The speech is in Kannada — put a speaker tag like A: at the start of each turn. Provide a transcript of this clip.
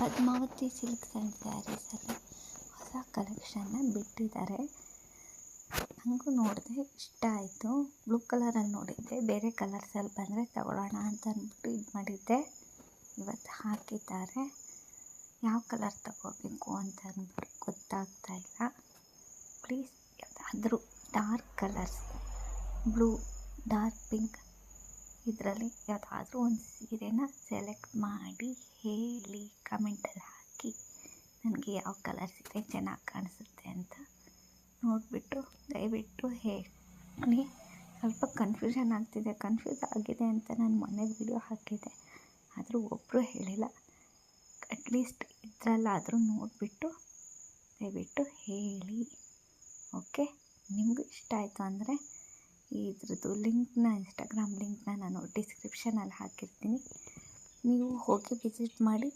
A: ಪದ್ಮಾವತಿ ಸಿಲ್ಕ್ಸ್ ಆ್ಯಂಡ್ ಸ್ಯಾರೀಸಲ್ಲಿ ಹೊಸ ಕಲೆಕ್ಷನ್ನ ಬಿಟ್ಟಿದ್ದಾರೆ. ನನಗೂ ನೋಡಿದೆ, ಇಷ್ಟ ಆಯಿತು. ಬ್ಲೂ ಕಲರಲ್ಲಿ ನೋಡಿದ್ದೆ, ಬೇರೆ ಕಲರ್ಸಲ್ಲಿ ಬಂದರೆ ತಗೊಳ್ಳೋಣ ಅಂತ ಅಂದ್ಬಿಟ್ಟು ಇದು ಮಾಡಿದ್ದೆ. ಇವತ್ತು ಹಾಕಿದ್ದಾರೆ. ಯಾವ ಕಲರ್ ತಗೋಬೇಕು ಅಂತ ಅಂದ್ಬಿಟ್ಟು ಗೊತ್ತಾಗ್ತಾ ಇಲ್ಲ. ಪ್ಲೀಸ್ ಯಾವುದಾದ್ರೂ dark colours, blue, dark pink, ಇದರಲ್ಲಿ ಯಾವುದಾದ್ರೂ ಒಂದು ಸೀರೆನ ಸೆಲೆಕ್ಟ್ ಮಾಡಿ ಹೇಳಿ, ಕಮೆಂಟಲ್ಲಿ ಹಾಕಿ. ನನಗೆ ಯಾವ ಕಲರ್ ಸೀರೆ ಚೆನ್ನಾಗಿ ಕಾಣಿಸುತ್ತೆ ಅಂತ ನೋಡಿಬಿಟ್ಟು ದಯವಿಟ್ಟು ಹೇಳಿ. ಸ್ವಲ್ಪ ಕನ್ಫ್ಯೂಷನ್ ಆಗ್ತಿದೆ. ಕನ್ಫ್ಯೂಸ್ ಆಗಿದೆ ಅಂತ ನಾನು ಮೊನ್ನೆ ವಿಡಿಯೋ ಹಾಕಿದ್ದೆ, ಆದರೂ ಒಬ್ಬರು ಹೇಳಿಲ್ಲ. ಅಟ್ಲೀಸ್ಟ್ ಇದರಲ್ಲಾದರೂ ನೋಡಿಬಿಟ್ಟು ದಯವಿಟ್ಟು ಹೇಳಿ. ಓಕೆ, ನಿಮಗೂ ಇಷ್ಟ ಆಯಿತು ಅಂದರೆ ಇದ್ರದ್ದು ಲಿಂಕ್ನ, ಇನ್ಸ್ಟಾಗ್ರಾಮ್ ಲಿಂಕ್ನ ನಾನು ಡಿಸ್ಕ್ರಿಪ್ಷನಲ್ಲಿ ಹಾಕಿರ್ತೀನಿ. ನೀವು ಹೋಗಿ ವಿಸಿಟ್ ಮಾಡಿ.